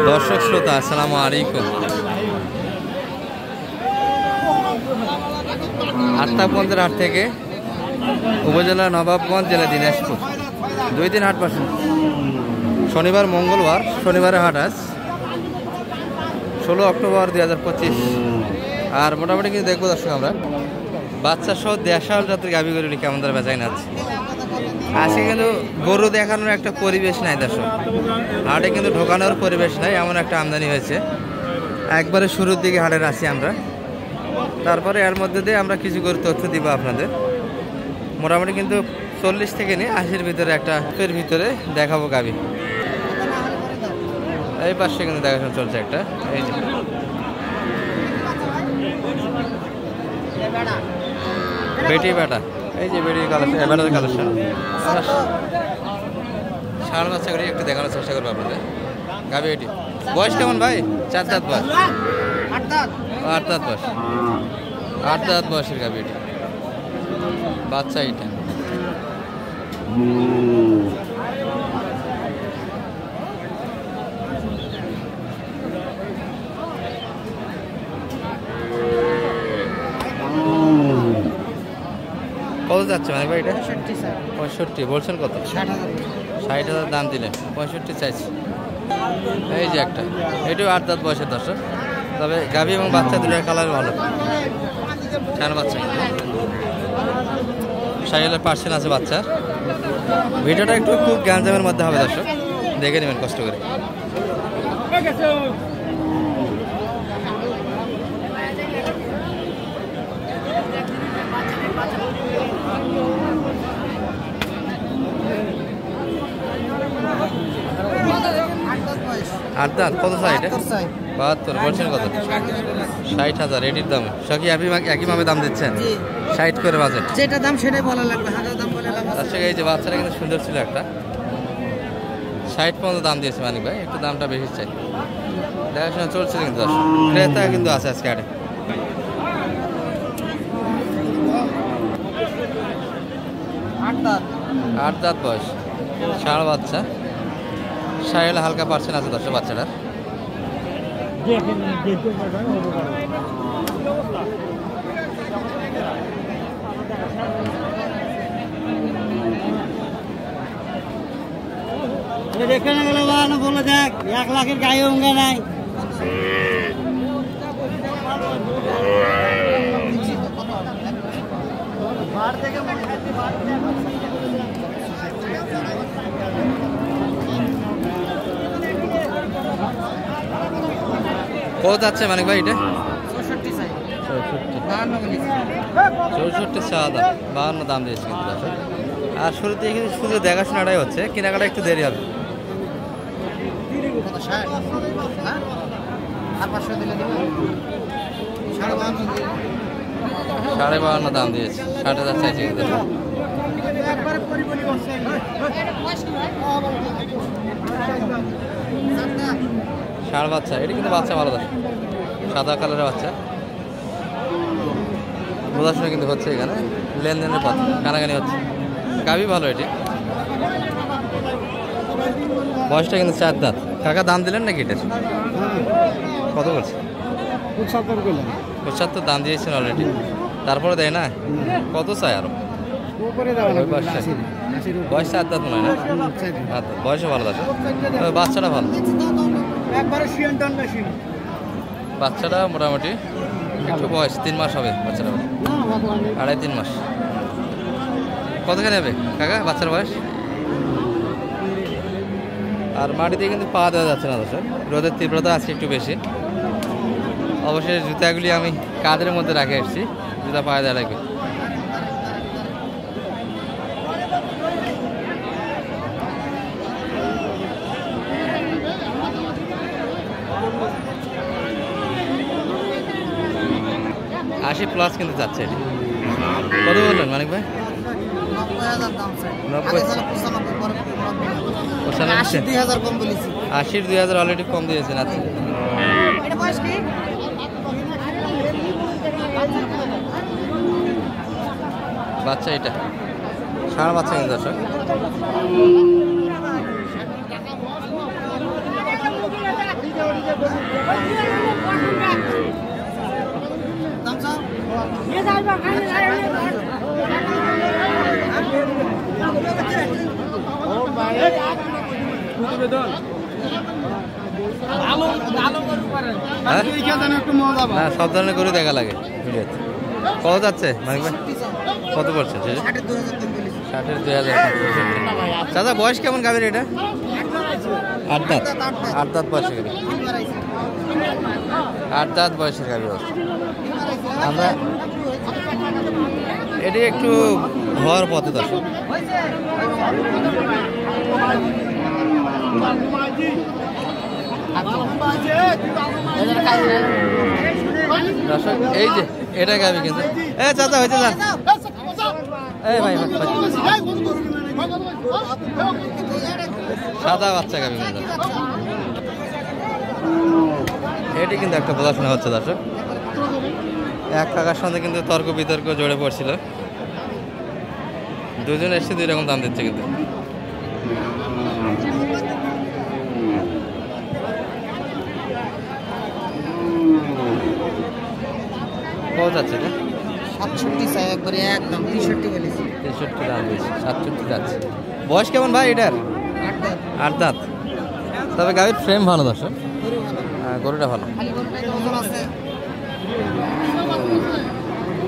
দর্শক শ্রোতা আসসালামু আলাইকুম। আটটাপন্থের হাট থেকে উপজেলা নবাবগঞ্জ, জেলা দিনাজপুর, 2 দিন হাট বসে। শনিবার মঙ্গলবার, শনিবারের হাট আজ 16 অক্টোবর 2025। আর মোটামুটি কিন্তু দেখবো দর্শক আমরা বাচ্চা সহ দেশাল জাতের গাভী গরু কেমন ধরে বেচাই নাচ্ছে। আজকে কিন্তু গরু দেখানোর একটা পরিবেশ নাই দর্শক, হাটে কিন্তু ঢোকানোর পরিবেশ নাই, এমন একটা আমদানি হয়েছে। একবারে শুরুর দিকে হাটের আসি আমরা, তারপরে এর মধ্যে দিয়ে আমরা কিছু গরু তথ্য দিব আপনাদের। মোটামুটি কিন্তু 40 থেকে নিয়ে 80-র ভিতরে একটা এর ভিতরে দেখাবো গাভী। এই পাশে কিন্তু দেখাশোনা চলছে একটা, এই যে বেটি বেটা, এই যে বেটির কালেকশন, বেটার কালেকশন। ষাঁড় বাচ্চা করে একটু দেখানোর চেষ্টা করবো আপনাদের। গাভী এটি বয়স কেমন ভাই? 4 দাঁত বয়স, 8 দাঁত বয়স, 8 দাঁত বয়সের গাভী এটি। বাচ্চা এটা কত যাচ্ছে মানে ভাই? এটা 65 বলছেন। কত? 60,000 দাম দিলেন, 65 চাইছি। এই যে একটা, এটাও 8 দাঁত বয়সের দর্শক, তবে গাভী এবং বাচ্চা দুটোর কালার ভালো। ষাঁড় বাচ্চা কিন্তু সাইকেলের পার্সেন্ট আছে বাচ্চার। ভিডিওটা একটু খুব গ্যাঞ্জামের মধ্যে হবে দর্শক, দেখে নেবেন কষ্ট করে। আট দাঁত, কত চাই এটা? 72 বলছেন। কত? 60,000 এটির দাম। সব একই ভাবে দাম দিচ্ছেন? 60 করে বাজেট, যেটা দাম সেটাই বলা লাগবে, হাজার দাম বলে লাগবে। তার সঙ্গে এই যে বাচ্চাটা কিন্তু সুন্দর ছিল একটা, 60 পর্যন্ত দাম দিয়েছে মানিক ভাই, একটু দামটা বেশি চাই। দেখাশোনা চলছে কিন্তু, ক্রেতা কিন্তু আছে আজকে হাটে। আট দাঁত বয়স, ষাঁড় বাচ্চা, সাইকেল হালকা পার্সেন্ট আছে দর্শক বাচ্চাটার। এখানে গেলে বলে দেখ 1 লাখের গায়ে অঙ্গা নাই। কত যাচ্ছে মানিক ভাই এটা? 64 সাদা 52 দাম দিয়েছে কিন্তু দর্শক। আর শুরুতে কিন্তু শুধু দেখাশোনাটাই হচ্ছে, কেনাকাটা একটু দেরি হবে। 52.5 দাম দিয়েছে, 60,000 চাইছে কিন্তু। ষাঁড় বাচ্চা, এটা কিন্তু বাচ্চা ভালো দর্শক, সাদা কালারের বাচ্চা। বোঝাশোনা কিন্তু হচ্ছে, এখানে লেনদেনের পথ কানাকানি হচ্ছে। গাভী ভালো এটি, বয়সটা কিন্তু 4 দাঁত। কাকা দাম দিলেন নাকি এটার? কত করছে? 75 দাম দিয়েছেন অলরেডি, তারপরে দেয় না? কত চাই আরো? বয়স 4 দাঁত মনে হয় না? বয়সও ভালো আছে, বাচ্চাটা ভালো। বাচ্চাটা মোটামুটি একটু বয়স 3 মাস হবে বাচ্চাটা, 2.5-3 মাস। কতখানি হবে কাকা বাচ্চার বয়স? আর মাটিতে কিন্তু পা দেওয়া যাচ্ছে না দর্শক, রোদের তীব্রতা আছে একটু বেশি। অবশ্যই জুতাগুলি আমি কাঁধের মধ্যে রাখে এসেছি, জুতা পায়ে দেওয়া লাগবে। আশি প্লাস কিন্তু যাচ্ছে এটি। কত বললেন মানিক ভাই? 80-র 2,000 অলরেডি কম দিয়েছেন। আচ্ছা, বাচ্চা এটা ষাঁড় বাচ্চা কিন্তু দর্শক। না সব ধরনের গরু দেখা লাগে ভিডিওতে। কত যাচ্ছে মানিক ভাই, কত পড়ছে? 60-এর 2000। দাদা বয়স কেমন গাভীর এটা? 8 দাঁত। 8 দাঁত বয়সের গাভী, 8 দাঁত বয়সের গাভী। আমরা এটি একটু হওয়ার পথে দর্শক। দর্শক এই যে এটা গাবি কিন্তু চাচা হইতে যান। এই ভাই সাদা বাচ্চা গাবি কিন্তু এটি কিন্তু একটা পড়াশোনা হচ্ছে দর্শক। এক কাকার সঙ্গে কিন্তু তর্ক বিতর্ক জড়ে পড়ছিল, দুজন এসে দুই রকম দাম দিচ্ছে কিন্তু। কত যাচ্ছে এটা? 67 চাই একবারে একদম 63 বলেছি। 63 দাম দিয়েছে, 67 যাচ্ছে। বয়স কেমন ভাই এটার? 8 দাঁত। তবে গাড়ির ফ্রেম ভালো দর্শক, গরুটা ভালো। খালি গরুটাই ওজন আছে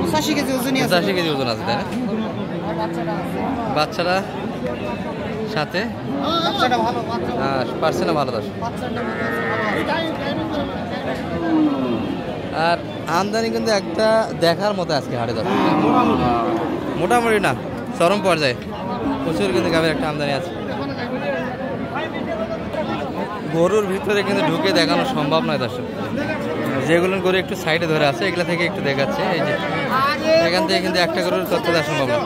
85 কেজি ওজন আছে। 85 কেজি ওজন আছে তাই না? বাচ্চাটা সাথে বাচ্চাটা ভালো, পার্সেন্টও ভালো দর্শক। আর আমদানি কিন্তু একটা দেখার মতো আজকে হাটে দর্শক, মোটামুটি না চরম পর্যায়ে প্রচুর কিন্তু গাভীর একটা আমদানি আছে। গরুর ভিতরে কিন্তু ঢুকে দেখানো সম্ভব নয় দর্শক। যেগুলো গরু একটু সাইডে ধরে আছে এগুলা থেকে একটু দেখাচ্ছে। এই যে এখান থেকে কিন্তু একটা গরুর তথ্য দেওয়া সম্ভব না।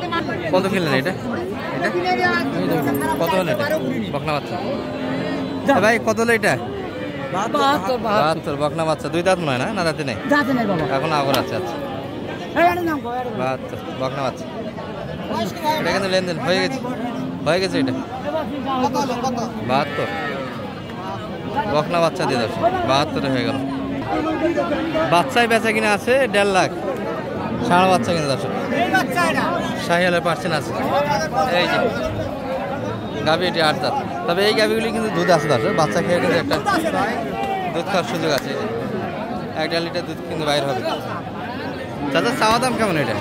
কত কিনলেন এটা? এটা কত হলো এটা? বকনা বাচ্চা ভাই কত হলো এটা? 72 বকনা বাচ্চা। 2 দাঁত নয় না দাঁতে নেই এখন, আগর আছে। আচ্ছা 72 বকনা বাচ্চা। এটা কিন্তু লেনদেন হয়ে গেছে এটা 72 বকনা বাচ্চা দিয়ে 72 হয়ে গেল। বাচ্চায় বেচা কিনা আছে 1.5 লাখ। ষাঁড় বাচ্চা কিনা দর্শক, শাহিওয়ালের পার্সেন্ট আছে। এই যে গাভী এটি 8 দাঁত। তবে এই গাভীগুলি কিন্তু দুধ আছে দর্শক, বাচ্চা খেয়ে কিন্তু একটা দুধ খাওয়ার সুযোগ আছে। 1.5 লিটার দুধ কিন্তু বাইর হবে। চাচা চাওয়া দাম কেমন এটা?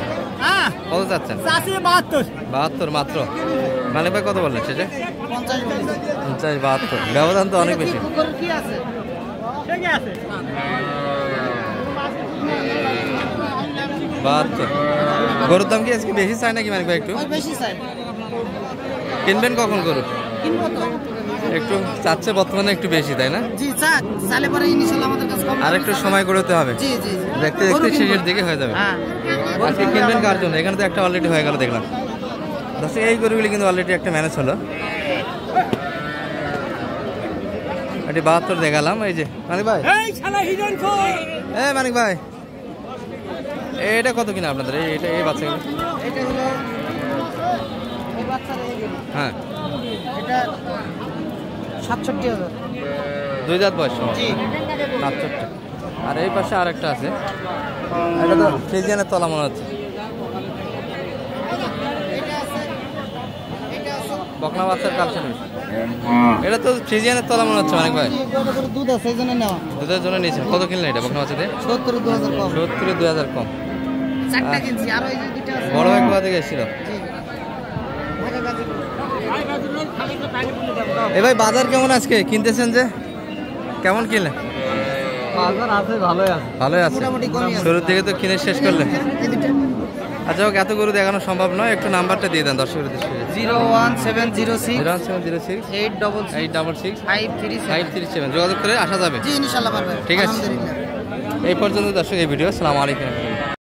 কত চাচ্ছেন? 72 মাত্র। মালিক ভাই কত বললেন সেটা? 50 72। ব্যবধান তো অনেক বেশি। 72। গরুর দাম কি আজকে বেশি চাই নাকি মালিক ভাই? একটু বেশি চাই। কিনবেন কখন গরু? কিনবো তো একটু চাচ্ছে বর্তমানে একটু বেশি তাই না? জি চালে পরে ইনশাআল্লাহ আমাদের কাছে কম। আর একটু সময় করতে হবে। জি জি দেখতে দেখতে শেষের দিকে হয়ে যাবে। হ্যাঁ আজকে কিনবেন কার জন্য? এখানে তো একটা অলরেডি হয়ে গেল দেখলাম দর্শক। এই গরুগুলি কিন্তু অলরেডি একটা ম্যানেজ হলো। এটি 72 দেখালাম। এই যে মানিক ভাই, মানিক ভাই এটা কত কিনা আপনাদের? এটা এই বাচ্চাগুলো এটা হলো এই বাচ্চার হ্যাঁ এটা 67,000। 2 দাঁত বয়স জি 67। আর এই পাশে আরেকটা আছে, এটা তো ফ্রিজিয়ানের তলা মনে হচ্ছে। বকনা বাচ্চার কালচার এটা তো ফ্রিজিয়ানের তলা মনে হচ্ছে মানিক ভাই। দুধ আছে এই জন্য নেওয়া। দুধের জন্য নিয়েছেন। কত কিনলেন এটা বকনা বাচ্চাতে? 70-2000 কম। 70-2000 কম। চারটা কিনছি আর ওই যে দুটো আছে। বড় ভাই কোথা থেকে এসেছিল? এ ভাই বাজার কেমন আজকে কিনতেছেন যে? কেমন কিনলেন? বাজার আছে ভালোই আছে। ভালোই আছে। মোটামুটি কমই আছে। শুরুর দিকে তো কিনে শেষ করলেন। এই দুটো আচ্ছা হোক, এত গরু দেখানো সম্ভব নয়, একটু নাম্বারটা দিয়ে দেন দর্শকদের দৃষ্টিতে। 01706 01706 866 866 537। 537 যোগাযোগ করে আসা যাবে। জি ইনশাআল্লাহ পারবেন। ঠিক আছে। আলহামদুলিল্লাহ। এই পর্যন্ত দর্শক এই ভিডিও। আসসালামু আলাইকুম।